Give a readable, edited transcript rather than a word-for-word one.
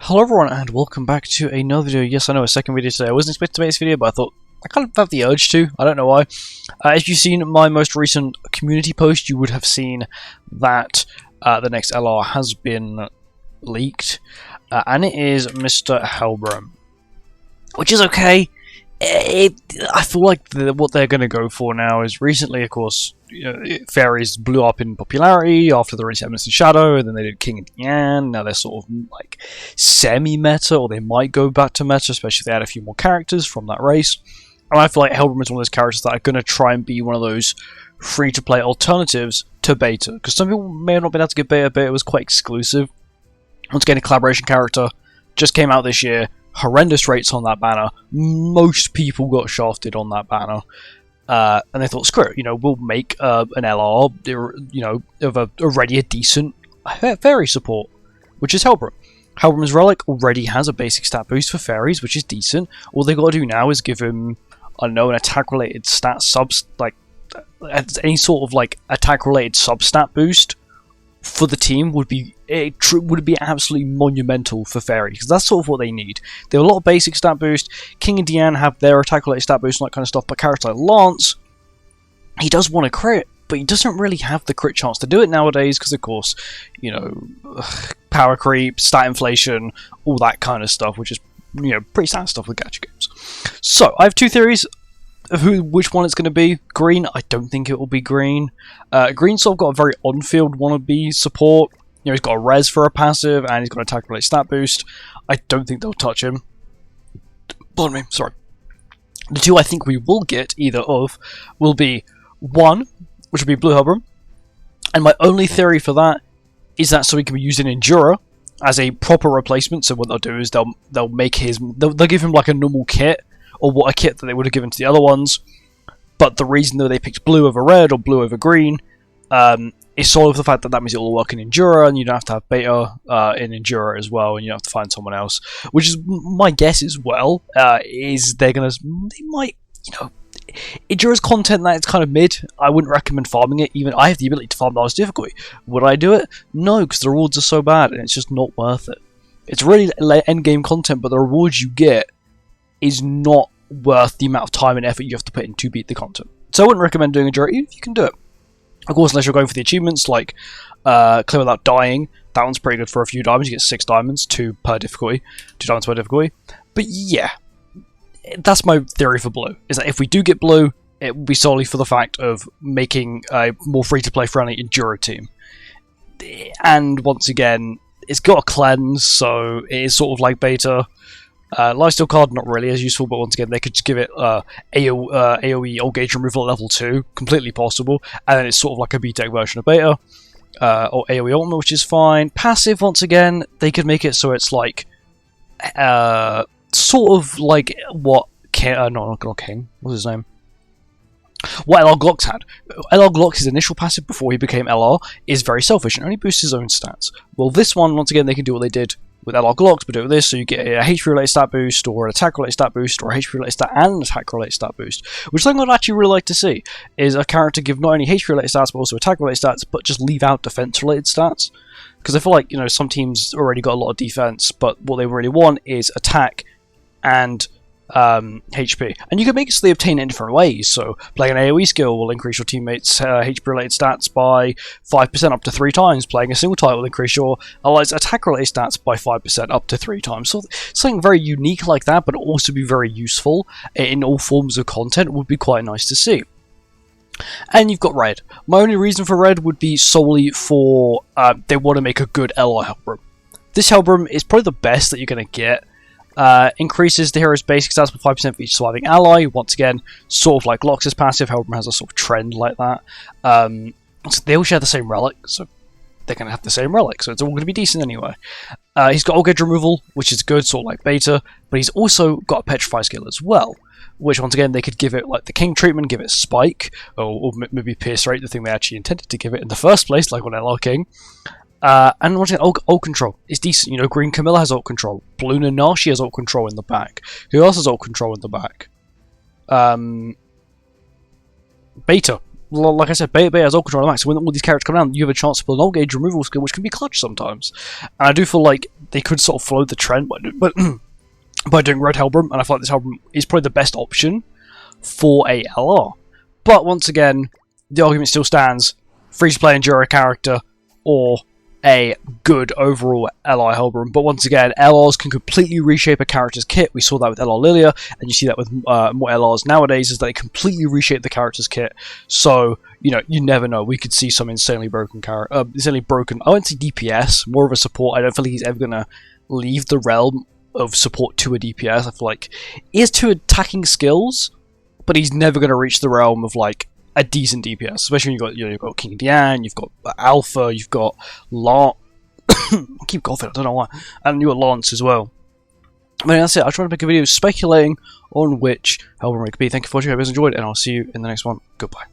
Hello everyone and welcome back to another video. Yes, I know, a second video today. I wasn't expecting to make this video, but I thought I kind of have the urge to. I don't know why. If you've seen my most recent community post, you would have seen that the next LR has been leaked, and it is Mr. Helbram, which is okay. I feel like what they're going to go for now is recently, of course, fairies blew up in popularity after the release of Eminence and Shadow, and then they did King and Diane. Now they're sort of like semi-meta, or they might go back to meta, especially if they add a few more characters from that race. And I feel like Helbram is one of those characters that are going to try and be one of those free-to-play alternatives to beta, because some people may have not been able to get beta. Beta was quite exclusive. Once again, a collaboration character just came out this year. Horrendous rates on that banner. Most people got shafted on that banner, and they thought, screw it, we'll make an LR, of already a decent fairy support, which is Helbram. Helbram's relic already has a basic stat boost for fairies, which is decent. All they got to do now is give him, I don't know, an attack-related stat any sort of attack-related sub-stat boost for the team would be absolutely monumental for fairies, because that's sort of what they need. They have a lot of basic stat boost. King and Diane have their attack-related stat boost and that kind of stuff, but characters like Lance, he does want to crit, but he doesn't really have the crit chance to do it nowadays, because of course, power creep, stat inflation, all that kind of stuff, which is pretty standard stuff with gacha games. So I have two theories of which one it's going to be. Green, I don't think it will be green. Green sort of got a very on-field wannabe support. He's got a res for a passive, and he's got an attack-related stat boost. I don't think they'll touch him. Pardon me, sorry. The two I think we will get either of will be one, which will be Blue Helbram, and my only theory for that is that so he can be used in Endura as a proper replacement. So what they'll do is they'll give him like a normal kit, or what a kit that they would have given to the other ones. But the reason that they picked blue over red or blue over green is sort of the fact that means it will work in Endura, and you don't have to have beta in Endura as well, and you don't have to find someone else. Which is my guess as well, is they might, Endura's content that it's kind of mid. I wouldn't recommend farming it. Even I have the ability to farm the lowest difficulty. Would I do it? No, because the rewards are so bad, and it's just not worth it. It's really end game content, but the rewards you get is not worth the amount of time and effort you have to put in to beat the content. So I wouldn't recommend doing Endura, even if you can do it. Of course, unless you're going for the achievements, like Clear Without Dying. That one's pretty good for a few diamonds. You get 6 diamonds, 2 per difficulty. 2 diamonds per difficulty. But yeah, that's my theory for blue, is that if we do get blue, it will be solely for the fact of making a more free-to-play friendly Endura team. And once again, it's got a cleanse, so it is sort of like beta. Lifesteal card, not really as useful, but once again, they could just give it AoE old gauge removal at level 2, completely possible, and then it's sort of like a B-Tech version of beta, or AoE ultimate, which is fine. Passive, once again, they could make it so it's like, sort of like what not King, what's his name? What LR Glocks had. LR Glocks, his initial passive before he became LR, is very selfish and only boosts his own stats. Well, this one, once again, they can do what they did with LR Glocks, but do it with this, so you get a HP-related stat boost, or an attack-related stat boost, or a HP-related stat and an attack-related stat boost. Which is something I'd actually really like to see, is a character give not only HP-related stats, but also attack-related stats, but just leave out defense-related stats. Because I feel like, some teams already got a lot of defense, but what they really want is attack and HP. And you can make it so they obtain it in different ways. So playing an AoE skill will increase your teammates' HP-related stats by 5% up to 3 times. Playing a single type will increase your allies' attack-related stats by 5% up to 3 times. So something very unique like that, but also be very useful in all forms of content, would be quite nice to see. And you've got red. My only reason for red would be solely for they want to make a good LR Helbram. This Helbram is probably the best that you're going to get. Increases the hero's basic stats by 5% for each surviving ally. Once again, sort of like Lox's passive, Helbram has a sort of trend like that. So they all share the same relic, so they're going to have the same relic, so it's all going to be decent anyway. He's got Old Edge removal, which is good, sort of like beta, but he's also got a Petrify skill as well, which once again they could give it like the King treatment, give it Spike, or maybe Pierce Rate, the thing they actually intended to give it in the first place, like on LR King. And once again, ult control is decent. Green Camilla has ult control. Blue Nanashi has ult control in the back. Who else has ult control in the back? Beta. like I said, Beta has all control of the max. So when all these characters come down, you have a chance to pull an old gauge removal skill, which can be clutch sometimes. And I do feel like they could sort of follow the trend, but by doing Red Helbram, and I feel like this Helbram is probably the best option for a LR. But once again, the argument still stands: free-to-play Enduro character or a good overall LR Helbram. But once again, LRs can completely reshape a character's kit. We saw that with LR Lilia, and you see that with more LRs nowadays, is that they completely reshape the character's kit. So, you know, you never know. We could see some insanely broken character, I wouldn't say DPS, more of a support. I don't feel like he's ever going to leave the realm of support to a DPS. I feel like he has 2 attacking skills, but he's never going to reach the realm of, like, a decent DPS, especially when you've got King Diane, you've got Alpha, you've got Lance. I keep coughing, I don't know why. And you've got Lance as well. I mean, that's it. I tried to make a video speculating on which Helbram it could be. Thank you for watching. I hope you guys enjoyed, and I'll see you in the next one. Goodbye.